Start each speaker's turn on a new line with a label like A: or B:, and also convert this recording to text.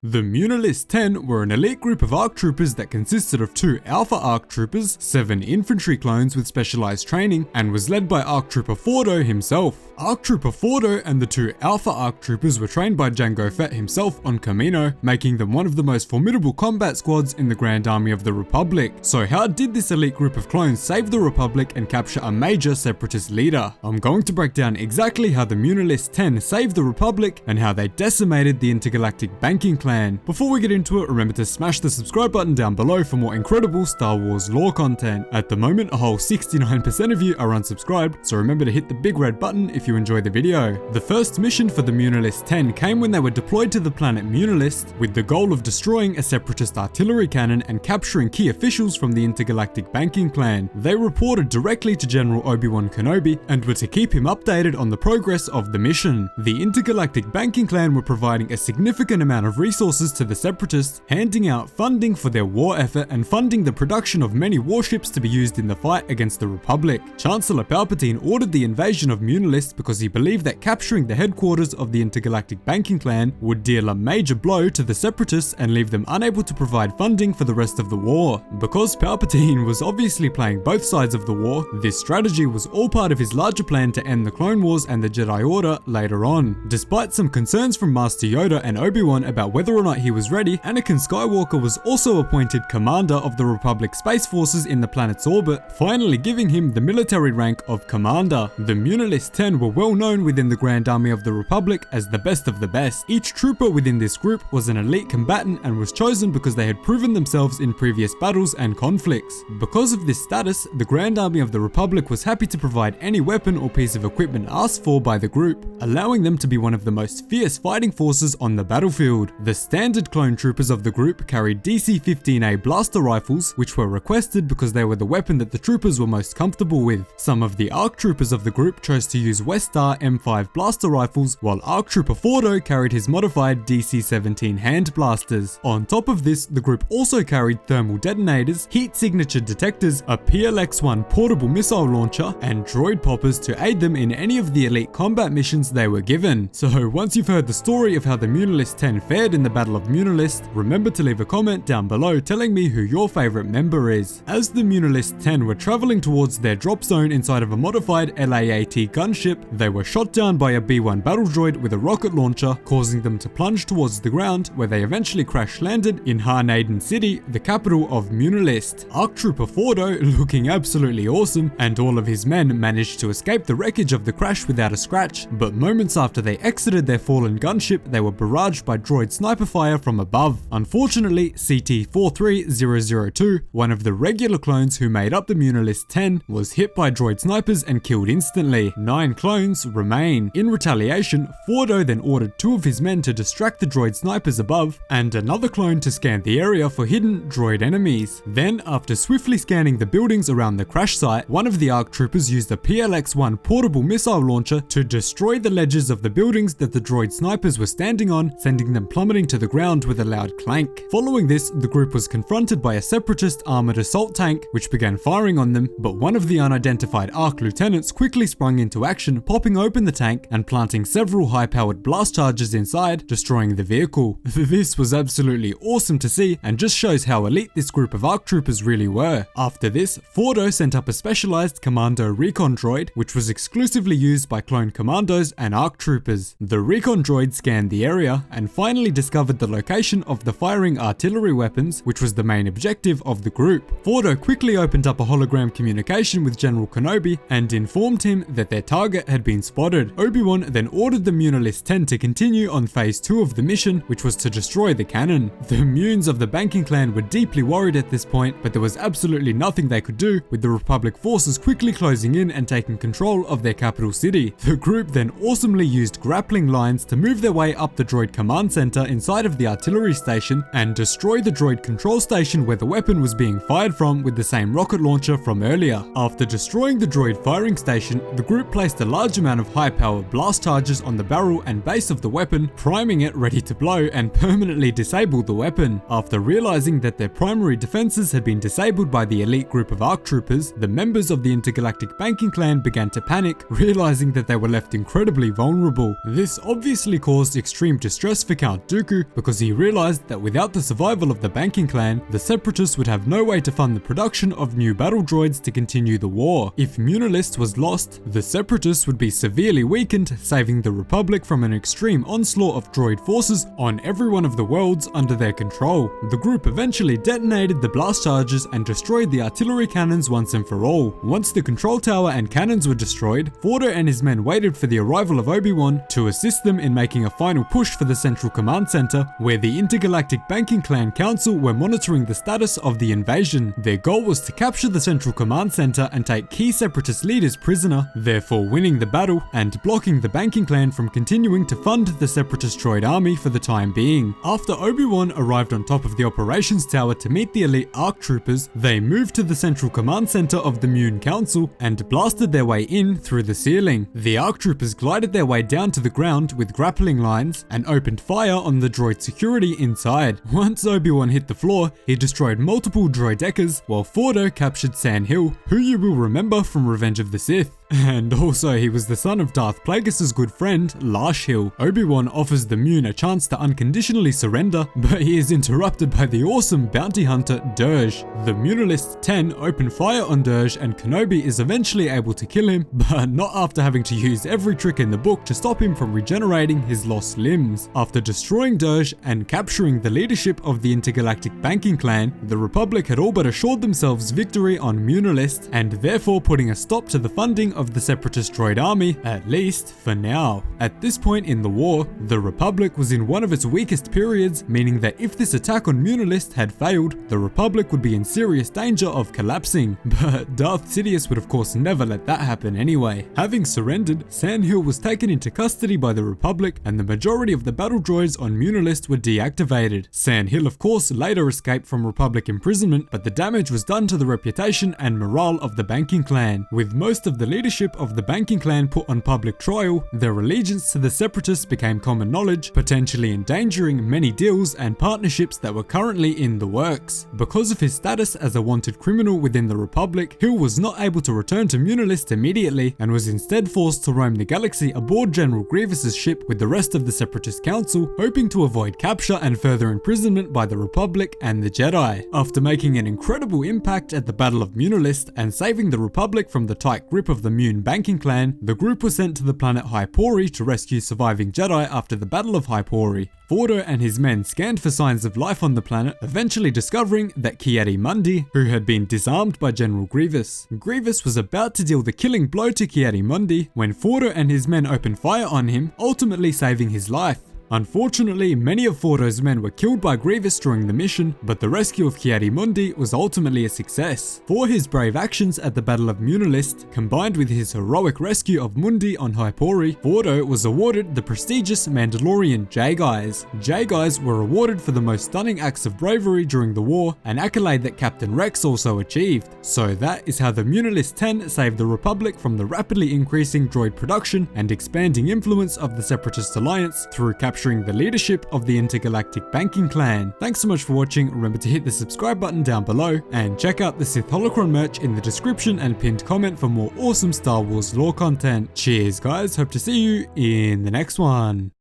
A: The Muunilist 10 were an elite group of ARC Troopers that consisted of 2 Alpha ARC Troopers, 7 infantry clones with specialized training, and was led by ARC Trooper Fordo himself. ARC Trooper Fordo and the 2 Alpha ARC Troopers were trained by Jango Fett himself on Kamino, making them one of the most formidable combat squads in the Grand Army of the Republic. So how did this elite group of clones save the Republic and capture a major separatist leader? I'm going to break down exactly how the Muunilist 10 saved the Republic and how they decimated the intergalactic banking clan. Before we get into it, remember to smash the subscribe button down below for more incredible Star Wars lore content. At the moment, a whole 69% of you are unsubscribed, so remember to hit the big red button if you enjoy the video. The first mission for the Muunilist 10 came when they were deployed to the planet Muunilist with the goal of destroying a separatist artillery cannon and capturing key officials from the intergalactic banking clan. They reported directly to General Obi-Wan Kenobi and were to keep him updated on the progress of the mission. The intergalactic banking clan were providing a significant amount of resources to the separatists, handing out funding for their war effort and funding the production of many warships to be used in the fight against the Republic. Chancellor Palpatine ordered the invasion of Muunilist because he believed that capturing the headquarters of the intergalactic banking clan would deal a major blow to the separatists and leave them unable to provide funding for the rest of the war. Because Palpatine was obviously playing both sides of the war, this strategy was all part of his larger plan to end the Clone Wars and the Jedi Order later on. Despite some concerns from Master Yoda and Obi-Wan about whether or not he was ready, Anakin Skywalker was also appointed commander of the Republic Space Forces in the planet's orbit, finally giving him the military rank of commander. The Muunilist 10 were well known within the Grand Army of the Republic as the best of the best. Each trooper within this group was an elite combatant and was chosen because they had proven themselves in previous battles and conflicts. Because of this status, the Grand Army of the Republic was happy to provide any weapon or piece of equipment asked for by the group, allowing them to be one of the most fierce fighting forces on the battlefield. The standard clone troopers of the group carried DC-15A blaster rifles, which were requested because they were the weapon that the troopers were most comfortable with. Some of the ARC troopers of the group chose to use Westar M5 blaster rifles, while ARC Trooper Fordo carried his modified DC-17 hand blasters. On top of this, the group also carried thermal detonators, heat signature detectors, a PLX-1 portable missile launcher, and droid poppers to aid them in any of the elite combat missions they were given. So once you've heard the story of how the Muunilist 10 fared in the Battle of Muunilist, remember to leave a comment down below telling me who your favorite member is. As the Muunilist 10 were traveling towards their drop zone inside of a modified LAAT gunship, they were shot down by a B-1 battle droid with a rocket launcher, causing them to plunge towards the ground, where they eventually crash landed in Harnaden City, the capital of Muunilist. ARC Trooper Fordo, looking absolutely awesome, and all of his men managed to escape the wreckage of the crash without a scratch, but moments after they exited their fallen gunship, they were barraged by droid sniper fire from above. Unfortunately, CT-43002, one of the regular clones who made up the Muunilist 10, was hit by droid snipers and killed instantly. 9 clones remain. In retaliation, Fordo then ordered 2 of his men to distract the droid snipers above, and another clone to scan the area for hidden droid enemies. Then, after swiftly scanning the buildings around the crash site, one of the ARC troopers used a PLX-1 portable missile launcher to destroy the ledges of the buildings that the droid snipers were standing on, sending them plummeting to the ground with a loud clank. Following this, the group was confronted by a separatist armored assault tank, which began firing on them, but one of the unidentified ARC lieutenants quickly sprung into action, popping open the tank and planting several high-powered blast charges inside, destroying the vehicle. This was absolutely awesome to see and just shows how elite this group of ARC troopers really were. After this, Fordo sent up a specialized commando recon droid, which was exclusively used by clone commandos and ARC troopers. The recon droid scanned the area and finally discovered the location of the firing artillery weapons, which was the main objective of the group. Fordo quickly opened up a hologram communication with General Kenobi and informed him that their target had been spotted. Obi-Wan then ordered the Muunilist 10 to continue on phase 2 of the mission, which was to destroy the cannon. The Muons of the banking clan were deeply worried at this point, but there was absolutely nothing they could do, with the Republic forces quickly closing in and taking control of their capital city. The group then awesomely used grappling lines to move their way up the droid command center inside of the artillery station and destroy the droid control station where the weapon was being fired from with the same rocket launcher from earlier. After destroying the droid firing station, the group placed a large amount of high-powered blast charges on the barrel and base of the weapon, priming it ready to blow and permanently disable the weapon. After realizing that their primary defenses had been disabled by the elite group of ARC Troopers, the members of the Intergalactic Banking Clan began to panic, realizing that they were left incredibly vulnerable. This obviously caused extreme distress for Count Dooku, because he realized that without the survival of the Banking Clan, the Separatists would have no way to fund the production of new battle droids to continue the war. If Muunilist was lost, the Separatists would be severely weakened, saving the Republic from an extreme onslaught of droid forces on every one of the worlds under their control. The group eventually detonated the blast charges and destroyed the artillery cannons once and for all. Once the control tower and cannons were destroyed, Fordo and his men waited for the arrival of Obi-Wan to assist them in making a final push for the Central Command Center, where the Intergalactic Banking Clan Council were monitoring the status of the invasion. Their goal was to capture the Central Command Center and take key Separatist leaders prisoner, therefore winning the battle and blocking the Banking Clan from continuing to fund the Separatist droid army for the time being. After Obi-Wan arrived on top of the operations tower to meet the elite ARC Troopers, they moved to the Central Command Center of the Muun Council and blasted their way in through the ceiling. The ARC Troopers glided their way down to the ground with grappling lines and opened fire on the droid security inside. Once Obi-Wan hit the floor, he destroyed multiple droidekas, while Fordo captured Sand Hill, who you will remember from Revenge of the Sith. And also, he was the son of Darth Plagueis' good friend, Lash Hill. Obi-Wan offers the Muun a chance to unconditionally surrender, but he is interrupted by the awesome bounty hunter, Dirge. The Muunilist 10 open fire on Dirge and Kenobi is eventually able to kill him, but not after having to use every trick in the book to stop him from regenerating his lost limbs. After destroying Dirge and capturing the leadership of the Intergalactic Banking Clan, the Republic had all but assured themselves victory on Muunilist, and therefore putting a stop to the funding of the Separatist droid army, at least for now. At this point in the war, the Republic was in one of its weakest periods, meaning that if this attack on Muunilist had failed, the Republic would be in serious danger of collapsing. But Darth Sidious would of course never let that happen anyway. Having surrendered, Sand Hill was taken into custody by the Republic, and the majority of the battle droids on Muunilist were deactivated. Sand Hill of course later escaped from Republic imprisonment, but the damage was done to the reputation and morale of the Banking Clan. With most of the leadership of the Banking Clan put on public trial, their allegiance to the Separatists became common knowledge, potentially endangering many deals and partnerships that were currently in the works. Because of his status as a wanted criminal within the Republic, Hill was not able to return to Muunilist immediately and was instead forced to roam the galaxy aboard General Grievous's ship with the rest of the Separatist Council, hoping to avoid capture and further imprisonment by the Republic and the Jedi. After making an incredible impact at the Battle of Muunilist and saving the Republic from the tight grip of the Muun Banking Clan, the group was sent to the planet Hypori to rescue surviving Jedi after the Battle of Hypori. Fordo and his men scanned for signs of life on the planet, eventually discovering that Ki-Adi-Mundi, who had been disarmed by General Grievous. Grievous was about to deal the killing blow to Ki-Adi-Mundi when Fordo and his men opened fire on him, ultimately saving his life. Unfortunately, many of Fordo's men were killed by Grievous during the mission, but the rescue of Ki-Adi-Mundi was ultimately a success. For his brave actions at the Battle of Muunilist, combined with his heroic rescue of Mundi on Hypori, Fordo was awarded the prestigious Mandalorian J-Guys. J-Guys were awarded for the most stunning acts of bravery during the war, an accolade that Captain Rex also achieved. So that is how the Muunilist 10 saved the Republic from the rapidly increasing droid production and expanding influence of the Separatist Alliance through capturing the leadership of the Intergalactic Banking Clan. Thanks so much for watching. Remember to hit the subscribe button down below and check out the Sith Holocron merch in the description and pinned comment for more awesome Star Wars lore content. Cheers guys, hope to see you in the next one.